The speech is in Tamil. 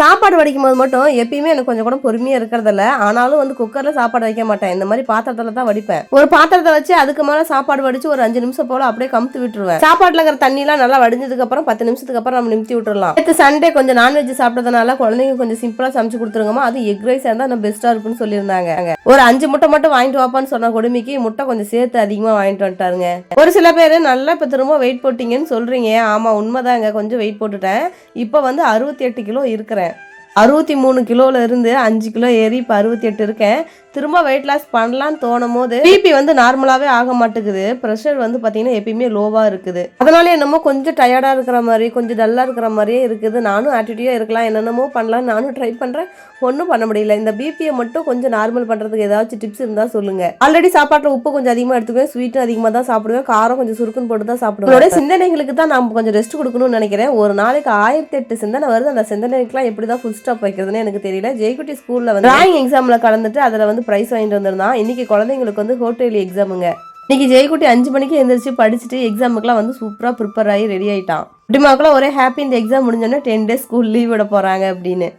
சாப்பாடு வடிக்கும் போது மட்டும் எப்பயுமே எனக்கு கொஞ்சம் கூட பொறுமையா இருக்கிறதில்ல. ஆனாலும் வந்து குக்கர்ல சாப்பாடு வைக்க மாட்டேன். இந்த மாதிரி பாத்திரத்துல தான் வடிப்பேன். ஒரு பாத்திரத்தை வச்சு அதுக்கு மேல சாப்பாடு வடிச்சு ஒரு 5 நிமிஷம் போல அப்படியே கமுத்து விட்டுருவேன். சாப்பாட்டுல இருக்கிற தண்ணி எல்லாம் நல்லா வடிஞ்சதுக்கு அப்புறம் 10 நிமிஷத்துக்கு அப்புறம் நம்ம நிமித்தி விட்டுறலாம். நேற்று சண்டே கொஞ்சம் நான்வெஜ் சாப்பிட்டதுனால குழந்தைங்க கொஞ்சம் சிம்பிளா சமைச்சு கொடுத்துருங்கம்மா, அது எக் ரைஸ் இருந்தா நான் பெஸ்டா இருக்குன்னு சொல்லியிருந்தாங்க. ஒரு 5 முட்டை மட்டும் வாங்கிட்டு வாப்பான்னு சொன்ன கொடுமைக்கு முட்டை கொஞ்சம் சேர்த்து அதிகமா வாங்கிட்டு வந்துட்டாருங்க. ஒரு சில பேர் நல்லா இப்ப திரும்ப வெயிட் போட்டீங்கன்னு சொல்றீங்க. ஆமா உண்மைதாங்க, கொஞ்சம் வெயிட் போட்டுட்டேன். இப்ப வந்து 68 கிலோ இருக்கிறேன். 63 கிலோல இருந்து 5 கிலோ ஏறி இப்போ 68 இருக்கேன். திரும்ப வெயிட் லாஸ் பண்ணலான்னு தோணும் போது பிபி வந்து நார்மலாவே ஆக மாட்டேங்குது. ப்ரெஷர் வந்து பாத்தீங்கன்னா எப்பயுமே லோவா இருக்குது. அதனால என்னமோ கொஞ்சம் டயர்டா இருக்கிற மாதிரி, கொஞ்சம் டல்லா இருக்கிற மாதிரியே இருக்குது. நானும் ஆட்டிடியூடா இருக்கலாம், என்னென்னமோ பண்ணலாம், நானும் ட்ரை பண்றேன், ஒன்றும் பண்ண முடியல. இந்த பிபியை மட்டும் கொஞ்சம் நார்மல் பண்றதுக்கு ஏதாச்சும் டிப்ஸ் இருந்தா சொல்லுங்க. ஆல்ரெடி சாப்பாட்டுல உப்பு கொஞ்சம் அதிகமா எடுத்துக்குவேன், ஸ்வீட்டும் அதிகமா தான் சாப்பிடுவேன், காரம் கொஞ்சம் சுருக்குன்னு போட்டு தான் சாப்பிடுவேன். என்னோட சிந்தனைகளுக்கு தான் நான் கொஞ்சம் ரெஸ்ட் கொடுக்கணும்னு நினைக்கிறேன். ஒரு நாளைக்கு 1008 சிந்தனை வருது. அந்த சிந்தனைக்குலாம் எப்படிதான் ஃபுல் ஸ்டாப் வைக்கிறதுன்னு எனக்கு தெரியல. ஜெய்குட்டி ஸ்கூல்ல வந்து டிராயிங் எக்ஸாம்ல கலந்துட்டு அதுல வந்து பிரைஸ் வாங்கிட்டு வந்திருந்தான். இன்னைக்கு குழந்தைங்களுக்கு வந்து ஹோட்டல் எக்ஸாமுங்க. இன்னைக்கு ஜெய்குட்டி 5 மணிக்கு எந்திரிச்சு படிச்சுட்டு எக்ஸாமுக்குலாம் வந்து சூப்பரா ப்ரிப்பேர் ஆகி ரெடி ஆயிட்டான். குட்டிமாக்குலாம் ஒரே ஹாப்பி, இந்த எக்ஸாம் முடிஞ்சோன்னா 10 டேஸ் ஸ்கூல் லீவ் விட போறாங்க அப்படின்னு.